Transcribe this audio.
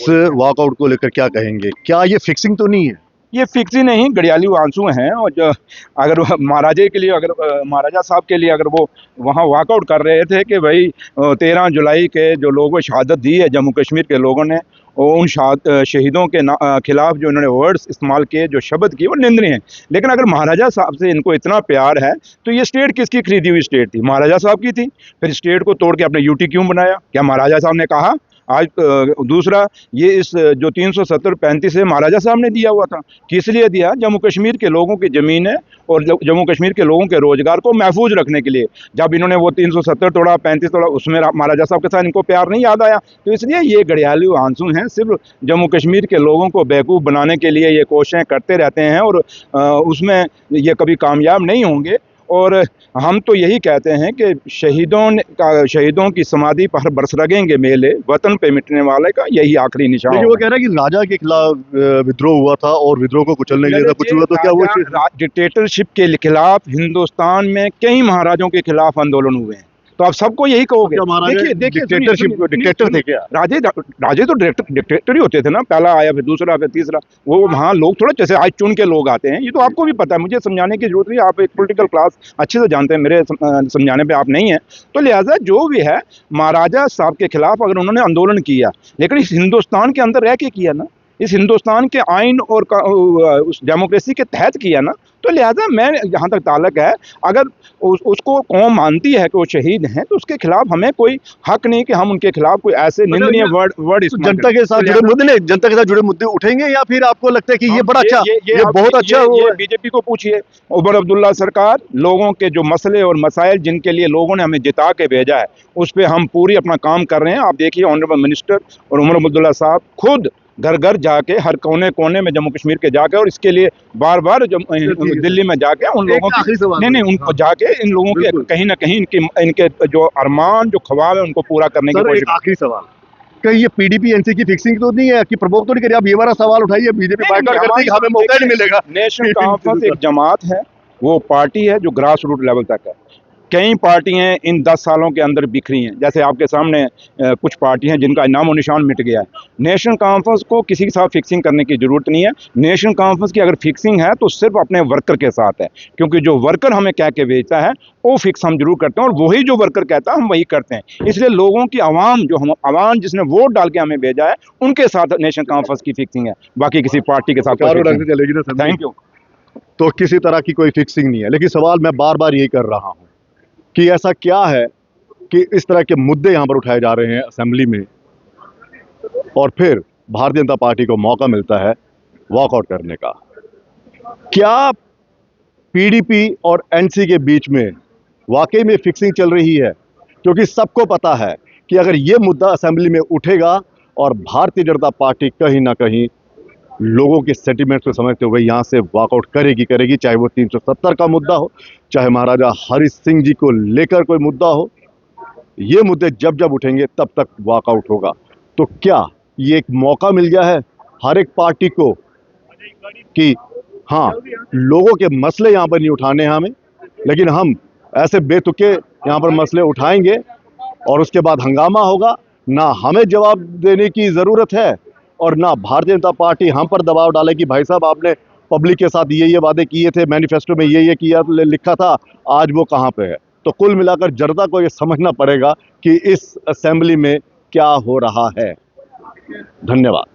इस वॉकआउट को लेकर क्या कहेंगे? क्या ये फिक्सिंग तो नहीं है? ये फिक्स ही नहीं, गड़ियालू आंसू हैं। और जो अगर महाराजा के लिए, अगर महाराजा साहब के लिए अगर वो वहाँ वॉकआउट कर रहे थे कि भाई 13 जुलाई के जो लोगों को शहादत दी है जम्मू कश्मीर के लोगों ने, उन शहीदों के खिलाफ जो इन्होंने वर्ड्स इस्तेमाल किए, जो शब्द किए, वो निंदनीय हैं। लेकिन अगर महाराजा साहब से इनको इतना प्यार है तो ये स्टेट किसकी खरीदी हुई स्टेट थी? महाराजा साहब की थी। फिर स्टेट को तोड़ के अपने यूटी क्यों बनाया? क्या महाराजा साहब ने कहा? आज दूसरा, ये इस जो 370-35 है महाराजा साहब ने दिया हुआ था। किस लिए दिया? जम्मू कश्मीर के लोगों की ज़मीन है और जम्मू कश्मीर के लोगों के रोजगार को महफूज रखने के लिए। जब इन्होंने वो 370 तोड़ा, 35 तोड़ा, उसमें महाराजा साहब के साथ इनको प्यार नहीं याद आया। तो इसलिए ये गड़ियालू आंसू हैं, सिर्फ जम्मू कश्मीर के लोगों को बेवकूफ़ बनाने के लिए ये कोशिशें करते रहते हैं और उसमें ये कभी कामयाब नहीं होंगे। और हम तो यही कहते हैं कि शहीदों की समाधि पर बरसरगेंगे मेले, वतन पे मिटने वाले का यही आखिरी निशान। लेकिन वो कह रहा है कि राजा के खिलाफ विद्रोह हुआ था और विद्रोह को कुचलने के लिए था, कुछ हुआ तो क्या हुआ? डिक्टेटरशिप के खिलाफ हिंदुस्तान में कई महाराजों के खिलाफ आंदोलन हुए हैं, तो आप सबको यही कहोगे? देखिए डिक्टेटर थे क्या? राजे तो डिक्टेटर ही होते थे ना, पहला आया फिर दूसरा फिर तीसरा। वो वहाँ लोग थोड़ा जैसे आज चुन के लोग आते हैं, ये तो आपको भी पता है, मुझे समझाने की जरूरत नहीं, आप एक पॉलिटिकल क्लास अच्छे से जानते हैं, मेरे समझाने पे आप नहीं है। तो लिहाजा जो भी है, महाराजा साहब के खिलाफ अगर उन्होंने आंदोलन किया, लेकिन इस हिंदुस्तान के अंदर रह के किया ना, इस हिंदुस्तान के आइन और उस डेमोक्रेसी के तहत किया ना, तो लिहाजा मैं जहाँ तक ताल्लुक है, अगर उसको कौम मानती है कि वो शहीद हैं, तो उसके खिलाफ हमें कोई हक नहीं कि हम उनके खिलाफ कोई ऐसे निंदनीय वर्ड जनता के साथ जुड़े मुद्दे नहीं, जनता के साथ जुड़े मुद्दे उठेंगे, या फिर आपको लगता है कि ये बड़ा अच्छा, ये बहुत अच्छा? ये बीजेपी को पूछिए, उमर अब्दुल्ला सरकार, लोगों के जो मसले और मसाइल जिनके लिए लोगों ने हमें जिता के भेजा है, उस पर हम पूरी अपना काम कर रहे हैं। आप देखिए, ऑनरेबल मिनिस्टर और उमर अब्दुल्ला साहब खुद घर घर जाके, हर कोने कोने में जम्मू कश्मीर के जाके, और इसके लिए बार बार दिल्ली में जाके उन लोगों की नहीं उनको जाके इन लोगों के कहीं ना कहीं इनके जो अरमान, जो ख्वाब है, उनको पूरा करने की कोशिश। आखिरी सवाल, कहीं ये पीडीपी एनसी की फिक्सिंग तो नहीं है कि प्रवोक तो नहीं करिए? आप ये वाला सवाल उठाइए, बीजेपी बाइकआउट करती है, हमें मौका नहीं मिलेगा। नेशनल कॉन्फ्रेंस एक जमात है, वो पार्टी है जो ग्रास रूट लेवल तक है। कई पार्टियां इन 10 सालों के अंदर बिखरी हैं, जैसे आपके सामने कुछ पार्टियां जिनका नामो निशान मिट गया है। नेशनल कॉन्फ्रेंस को किसी के साथ फिक्सिंग करने की ज़रूरत नहीं है। नेशनल कॉन्फ्रेंस की अगर फिक्सिंग है तो सिर्फ अपने वर्कर के साथ है, क्योंकि जो वर्कर हमें कह के भेजता है वो फिक्स हम जरूर करते हैं, और वही जो वर्कर कहता है हम वही करते हैं। इसलिए लोगों की आवाम जिसने वोट डाल के हमें भेजा है, उनके साथ नेशनल कॉन्फ्रेंस की फिक्सिंग है, बाकी किसी पार्टी के साथ चलेगी ना। Thank you. तो किसी तरह की कोई फिक्सिंग नहीं है, लेकिन सवाल मैं बार बार यही कर रहा हूँ कि ऐसा क्या है कि इस तरह के मुद्दे यहाँ पर उठाए जा रहे हैं असेंबली में, और फिर भारतीय जनता पार्टी को मौका मिलता है वॉकआउट करने का। क्या पीडीपी और एनसी के बीच में वाकई में फिक्सिंग चल रही है? क्योंकि सबको पता है कि अगर ये मुद्दा असेंबली में उठेगा और भारतीय जनता पार्टी कहीं ना कहीं लोगों के सेंटिमेंट्स को समझते हुए यहाँ से वॉकआउट करेगी, चाहे वो 370 का मुद्दा हो, चाहे महाराजा हरि सिंह जी को लेकर कोई मुद्दा हो। ये मुद्दे जब जब उठेंगे तब तक वॉकआउट होगा। तो क्या ये एक मौका मिल गया है हर एक पार्टी को कि हाँ, लोगों के मसले यहाँ पर नहीं उठाने हैं हमें, लेकिन हम ऐसे बेतुके यहाँ पर मसले उठाएंगे और उसके बाद हंगामा होगा? ना हमें जवाब देने की ज़रूरत है और ना भारतीय जनता पार्टी हम पर दबाव डाले कि भाई साहब आपने पब्लिक के साथ ये वादे किए थे, मैनिफेस्टो में ये किया लिखा था, आज वो कहाँ पे है। तो कुल मिलाकर जनता को ये समझना पड़ेगा कि इस असेंबली में क्या हो रहा है। धन्यवाद।